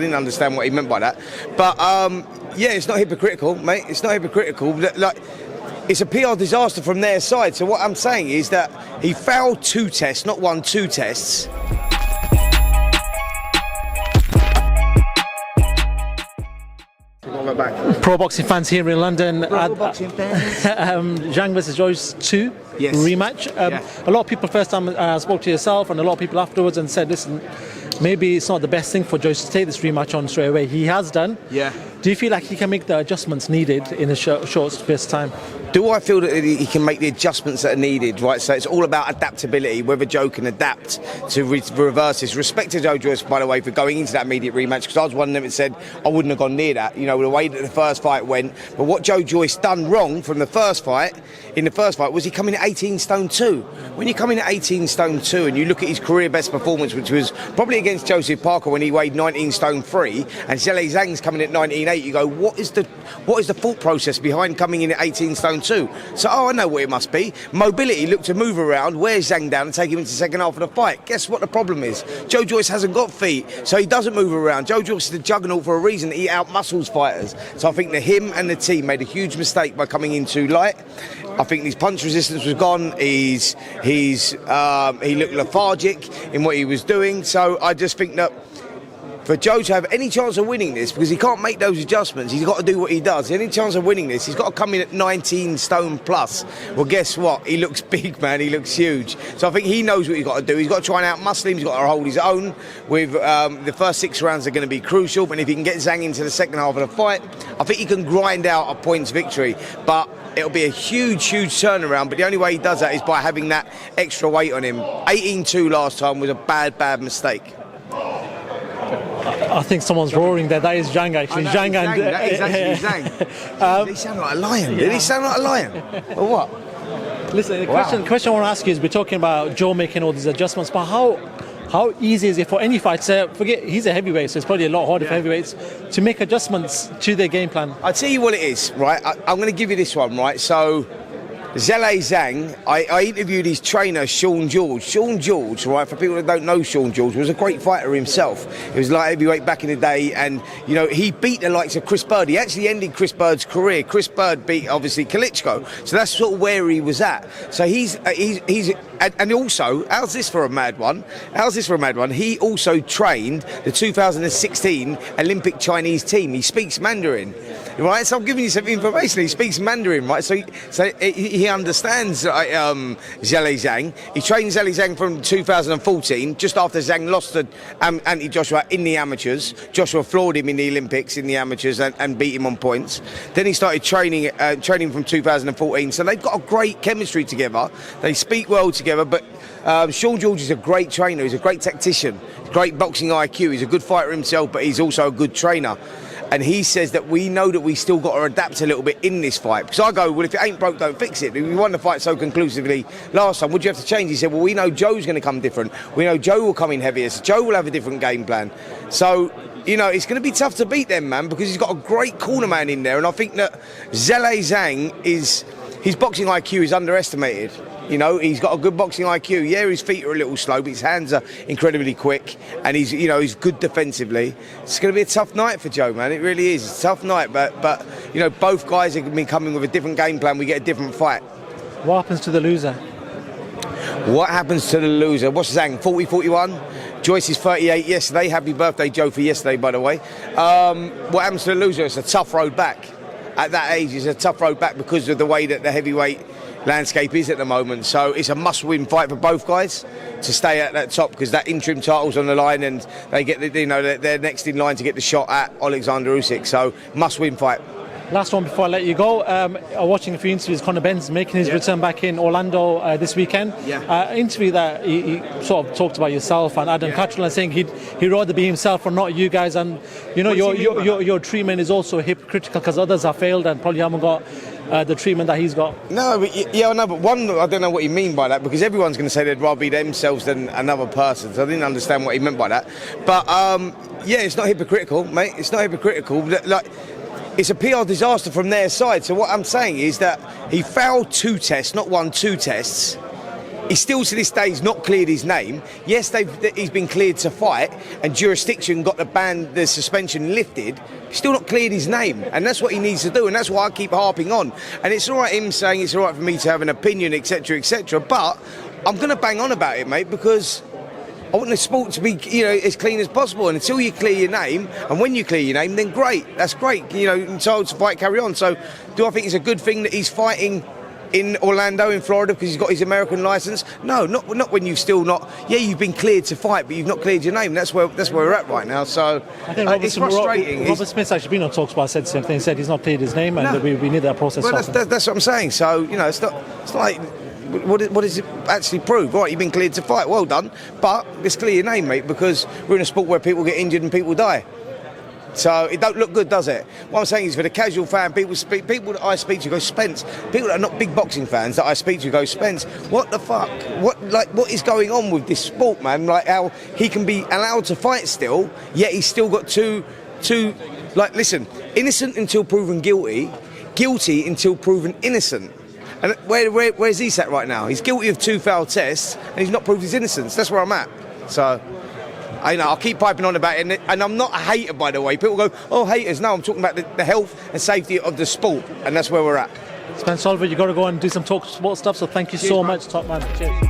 I didn't understand what he meant by that. But, yeah, it's not hypocritical, mate. It's not hypocritical. Like, it's a PR disaster from their side. So what I'm saying is that he failed 2 tests, not 1, 2 tests. Pro boxing fans here in London. Pro boxing fans. Zhang versus Joyce 2 rematch. A lot of people first time spoke to yourself, and a lot of people afterwards and said, listen, maybe it's not the best thing for Joyce to take this rematch on straight away. He has done. Yeah. Do you feel like he can make the adjustments needed in a short space of time? Do I feel that he can make the adjustments that are needed, right? So it's all about adaptability, whether Joe can adapt to reverse this. Respect to Joe Joyce, by the way, for going into that immediate rematch, because I was one of them that said I wouldn't have gone near that, you know, the way that the first fight went. But what Joe Joyce done wrong from the first fight, was he coming at 18 stone 2. When you come in at 18 stone 2 and you look at his career best performance, which was probably against Joseph Parker when he weighed 19 stone 3, and Zhilei Zhang's coming at 19.8, you go, what is the thought process behind coming in at 18 stone 2? So, I know what it must be. Mobility, look to move around, wear Zhang down and take him into the second half of the fight. Guess what the problem is? Joe Joyce hasn't got feet, so he doesn't move around. Joe Joyce is a juggernaut for a reason. He out-muscles fighters. So I think that him and the team made a huge mistake by coming in too light. I think his punch resistance was gone. He looked lethargic in what he was doing. So I just think that for Joe to have any chance of winning this, because he can't make those adjustments, he's got to do what he does. Any chance of winning this, he's got to come in at 19 stone plus. Well, guess what? He looks big, man. He looks huge. So I think he knows what he's got to do. He's got to try and out-muscle him. He's got to hold his own. With the first 6 rounds are going to be crucial. But if he can get Zhang into the second half of the fight, I think he can grind out a points victory. But it'll be a huge, huge turnaround. But the only way he does that is by having that extra weight on him. 18-2 last time was a bad, bad mistake. I think someone's roaring there. That is Zhang, actually. Zhang, that is actually Zhang. Did he sound like a lion? Did he sound like a lion? Or what? Listen, the question I want to ask you is, we're talking about Joe making all these adjustments, but how easy is it for any fighter, forget he's a heavyweight, so it's probably a lot harder for heavyweights, to make adjustments to their game plan? I'll tell you what it is, right? I'm going to give you this one, right? So Zhilei Zhang, I interviewed his trainer, Sean George. Sean George, right, for people that don't know Sean George, was a great fighter himself. He was light heavyweight back in the day, and, you know, he beat the likes of Chris Bird. He actually ended Chris Bird's career. Chris Bird beat, obviously, Klitschko. So that's sort of where he was at. So he's and also, how's this for a mad one? He also trained the 2016 Olympic Chinese team. He speaks Mandarin, right? So I'm giving you some information. He speaks Mandarin, right? So he understands Zhilei Zhang. He trained Zhilei Zhang from 2014, just after Zhang lost to Anthony Joshua in the amateurs. Joshua floored him in the Olympics in the amateurs and beat him on points. Then he started training from 2014. So they've got a great chemistry together. They speak well together. But Sean George is a great trainer. He's a great tactician. Great boxing IQ. He's a good fighter himself, but he's also a good trainer. And he says that we know that we still got to adapt a little bit in this fight. Because I go, well, if it ain't broke, don't fix it. We won the fight so conclusively last time. Would you have to change? He said, well, we know Joe's going to come different. We know Joe will come in heavier. So Joe will have a different game plan. So, you know, it's going to be tough to beat them, man, because he's got a great corner man in there. And I think that Zhilei Zhang his boxing IQ is underestimated. You know, he's got a good boxing IQ. Yeah, his feet are a little slow, but his hands are incredibly quick, and he's good defensively. It's going to be a tough night for Joe, man. It really is. It's a tough night, but you know, both guys are going to be coming with a different game plan. We get a different fight. What happens to the loser? What happens to the loser? What's Zhang? 40-41. Joyce is 38 yesterday. Happy birthday, Joe, for yesterday, by the way. What happens to the loser? It's a tough road back. At that age, it's a tough road back because of the way that the heavyweight landscape is at the moment. So it's a must-win fight for both guys to stay at that top, because that interim title's on the line, and they get they're next in line to get the shot at Alexander Usyk. So must-win fight. Last one before I let you go. Watching a few interviews, Conor Benn's making his return back in Orlando this weekend. Interview that he sort of talked about yourself and Adam Catterall, and saying he'd rather be himself or not you guys. And you know, your treatment is also hypocritical because others have failed and probably haven't got the treatment that he's got. No, but yeah, I know, but one, I don't know what you mean by that, because everyone's going to say they'd rather be themselves than another person. So I didn't understand what he meant by that. But yeah, it's not hypocritical, mate. It's not hypocritical. Like, it's a PR disaster from their side. So what I'm saying is that he failed 2 tests, not 1, 2 tests. He still to this day has not cleared his name. Yes, he's been cleared to fight, and jurisdiction got the suspension lifted. Still not cleared his name, and that's what he needs to do, and that's why I keep harping on. And it's all right him saying it's all right for me to have an opinion, etc., etc. But I'm going to bang on about it, mate, because I want the sport to be, as clean as possible. And until you clear your name, and when you clear your name, then great. That's great. Entitled to fight, carry on. So, do I think it's a good thing that he's fighting in Orlando, in Florida, because he's got his American license? No, not when you've still not. Yeah, you've been cleared to fight, but you've not cleared your name. That's where we're at right now. So I think it's frustrating. Robert Smith's actually been on talkSPORT, said the same thing. He said he's not cleared his name, and we need that process. Well, that's what I'm saying. So it's not like. What does it actually prove? Right, you've been cleared to fight. Well done, but let's clear your name, mate, because we're in a sport where people get injured and people die. So it don't look good, does it? What I'm saying is, for the casual fan, people that I speak to go, Spence. People that are not big boxing fans that I speak to go, Spence. What the fuck? What is going on with this sport, man? Like how he can be allowed to fight still, yet he's still got two. Listen, innocent until proven guilty, guilty until proven innocent. And where's he sat right now? He's guilty of 2 failed tests, and he's not proved his innocence. That's where I'm at. So. I'll keep piping on about it, and I'm not a hater, by the way. People go, oh, haters. No, I'm talking about the health and safety of the sport, and that's where we're at. Spence Oliver, you've got to go and do some talkSPORT stuff, so thank you so much, top man. Cheers.